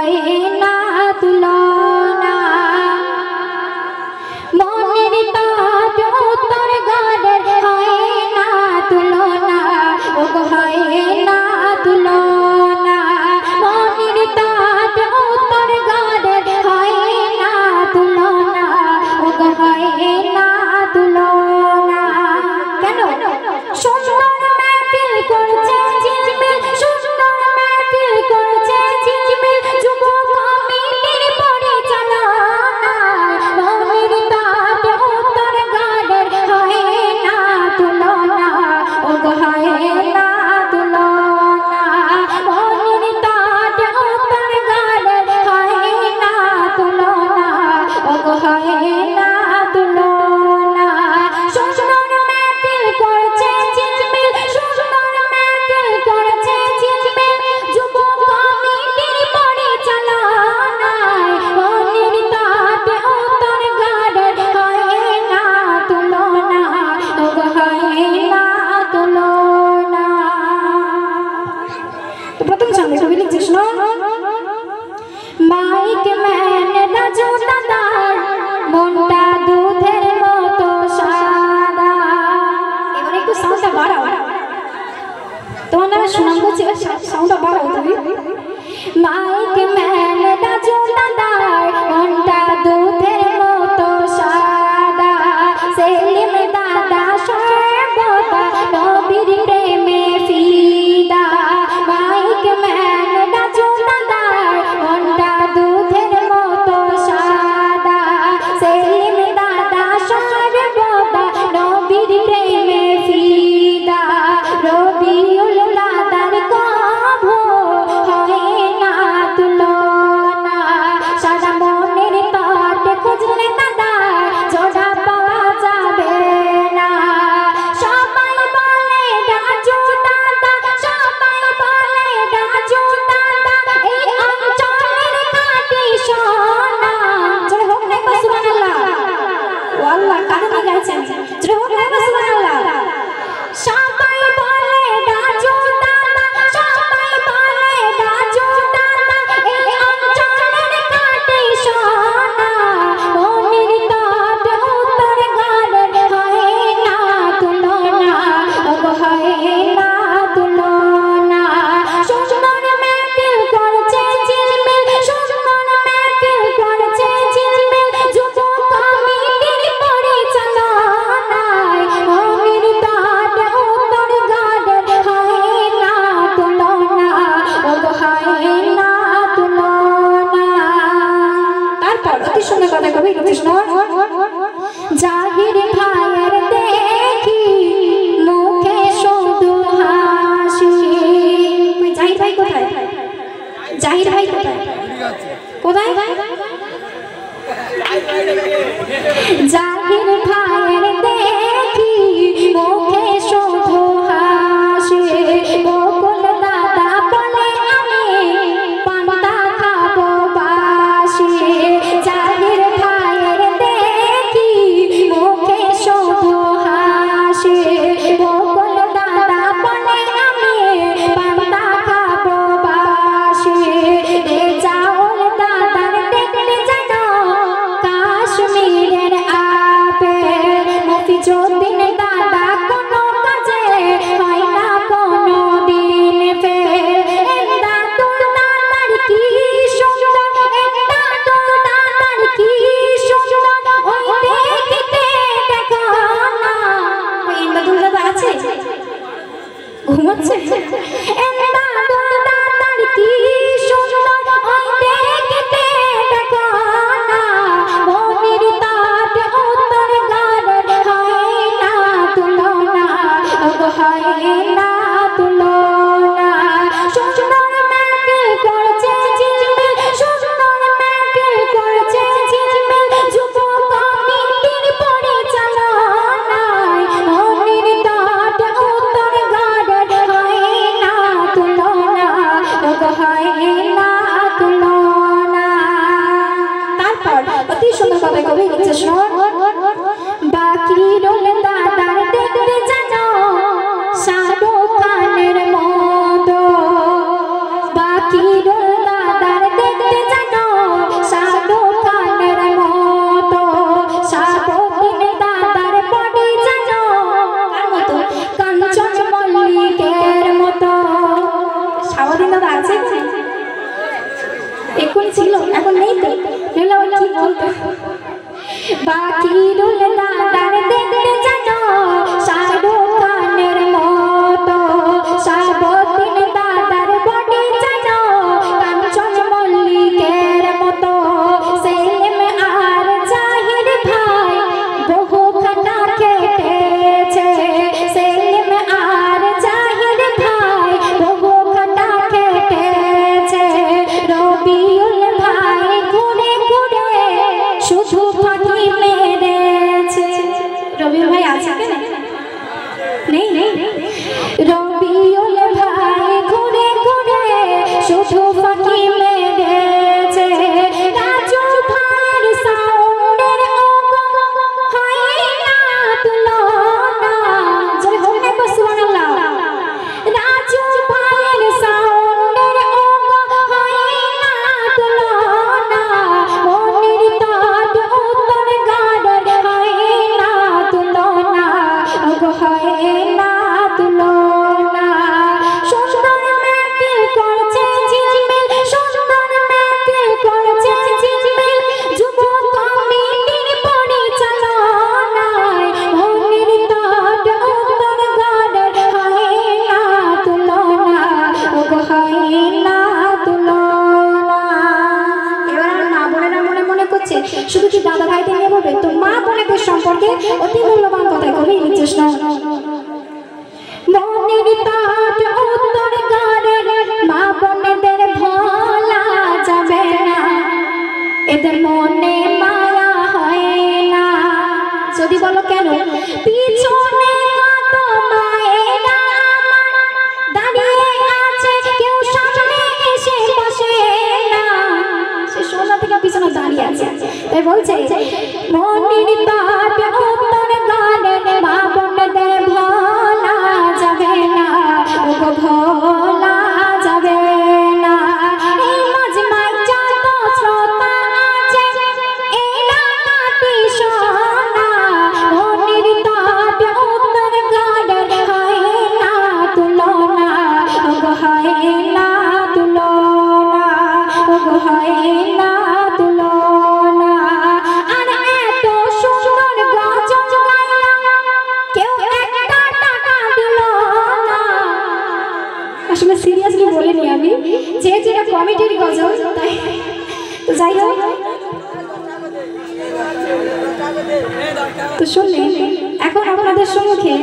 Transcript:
হয় না তুলনা মনের তাপ উত্তর গানের হয় না তুলনা ও হয় না তুলনা মনের তাপ উত্তর গানের হয় না তুলনা ও হয় না তুলনা কেন সুন্দর महफिल করছে ঝিলমিল সুন্দর महफिल করছে ঝিলমিল যুবক কমিটির পরিচালনা মনের তাপ উত্তর গানের হয় না তুলনা ও হয় না তুলনা মনের তাপ উত্তর গানের হয় না তুলনা ও হয় না তুলনা সুন্দর महफिल করছে ঝিলমিল সুন্দর महफिल করছে ঝিলমিল যুবক কমিটির পরিচালনা মনের তাপ উত্তর গানের হয় না তুলনা ও হয় না তুলনা তো প্রথম সামনে কবি লিখছে শোনো মাইক ম্যান রাজু দাদার মনটা দুধের মতো সাদা এবারে একটু সাউন্ডটা বাড়াও তোমার নামে সুনাম করছি সাউন্ডটা বাড়াও তুমি মাইক ম্যান রাজু দাদার মনটা দুধের মতো সাদা সেলিম দাদা সর্বদা নবীর প্রেমে ফিদা মাইক ম্যান রাজু দাদার মনটা দুধের মতো সাদা সেলিম দাদা সর্বদা নবীর প্রেমে ফিদা রবিউল দাদার কভু হয় না তুলনা সারা মনের তট খুঁজলে দাদা জোড়া পাওয়া যাবে না সবাই বলে রাজু দাদা সবাই বলে রাজু দাদা এই অঞ্চলের খাঁটি সোনা জোরে হোক না সুবহানাল্লাহ ও আল্লাহ কানে গাইছেন জোরে হোক না সুবহানাল্লাহ সবাই বলে রাজু দাদা সবাই বলে রাজু দাদা এই অঞ্চলের খাঁটি সোনা মনের তাপ উত্তর গানের হয় না তুলনা ও হয় না তুলনা সুন্দর महफिल করছে ঝিলমিল সুন্দর महफिल করছে ঝিলমিল যুবক কমিটির পরিচালনায় মনের তাপ উত্তর গানের হয় না তুলনা ও হয় না তুলনা তারপর অতি সুন্দর কথা কবি কৃষ্ণ জাহির ভাইয়ের দেখি মুখে শুধু হাসি জাহির ভাই কোথায় জাহির ভাই কোথায় কোথায় জাহির ভাইয়ের দেখি মুখে শুধু হাসি বকুল দাদা বলে আমি পান্তা খাবো বাসি জাহির ভাইয়ের দেখি মুখে শুধু হাসি বকুল দাদা বলে আমি পান্তা খাবো বাসি চাউল দাদার দেখলে যেন কাশ্মীরের আপেল মফিজুদ্দিন দাদা কোনো কাজে হয় না কোনো দিন ফেল দাদুর দাদার কি সুন্দর দাদুর দাদার কি সুন্দর ওই দেখতে দেখো না ওই দাদুর দাদা আছে ঘুমাচ্ছে দাদুর দাদার কি সুন্দর ওই দেখতে দেখো না মনের তাপ উত্তর গানের হয় না তুলনা ও হয় না তুলনা সুন্দর महफिल করছে ঝিলমিল সুন্দর महफिल করছে ঝিলমিল যুবক কমিটির পরিচালনায় মনের তাপ উত্তর গানের হয় না তুলনা ও হয় না তুলনা তারপর অতি সুন্দর কথা কবি লিখছে শোন বাকি রোল দাদার দেখতে জানো শাহরুখ ছিল, এখন নেই তো, নইলে ওই কি বলতো বাকিরুল দাদার দেখতে জানো শাহরুখ খানের মতো, শাহাবুদ্দিন দাদার বডি জানো কাঞ্চন মল্লিকের মতো, সেলিম আর জাহির ভাই বহু খানা খেটেছে, সেলিম আর জাহির ভাই বহু খানা খেটেছে, রবিউল ভাই ঘুরে ঘুরে শুধু ফাঁকি মেরেছে। রবিউল ভাই আছে কেন? নেই নেই। রবিউল ভাই ঘুরে ঘুরে শুধু ফাঁকি মেরেছে, রাজু ভাইয়ের সাউন্ডের হয় না তুলনা, জয় হোক না গো সুবহানাল্লাহ। রাজু ভাইয়ের সাউন্ডের হয় না তুলনা, মনির তাজ উত্তর গাড়ের হয় না তুলনা, হয় না তুলনা। সুন্দর মেহফিল করছে ঝিলমিল, সুন্দর মেহফিল করছে ঝিলমিল, যুব কমিটির পরিচালনায় মনির তাজ উত্তর গাড়ের হয় না তুলনা, হয় না তুলনা। এবার আমার মা বোনেরা মনে মনে করছে শুধু কি দাদা ভাইদের নিয়ে বলবে, তো মা বোনেদের সম্পর্কে অতি মূল্যবান কথাই কবি লিখছে শোনো। মনির তাজ উত্তর গাড়ের মা বোনেদের ভোলা যাবে না, এদের মনে মায়া হয় না। যদি বলো কেন? পিছনে কত মায়েরা দাঁড়িয়ে আছে, কেউ সামনে এসে বসে না, সে সোনা থেকে পিছনে দাঁড়িয়ে আছে। তাই বলছে মনির তাজ উত্তর গাড়ের মা বোনেদের ভোলা যাবে না, ওগো ভোলা যাবে না। এই মজমায় যত শ্রোতা আছে এরা কাটি সোনা, মনির তাজ উত্তর গাড়ের হয় না তুলনা, ওগো হয় না তুলনা, ওগো হয় না তুলনা। আর এত সুন্দর গজল গাইলাম কেউ একটা টাকা দিল না। আসলে সিরিয়াসলি বলিনি আমি, যেহেতু এটা কমিটির গজল তাই। তো যাই হোক, তো শুনলেন, এখন আপনাদের সম্মুখে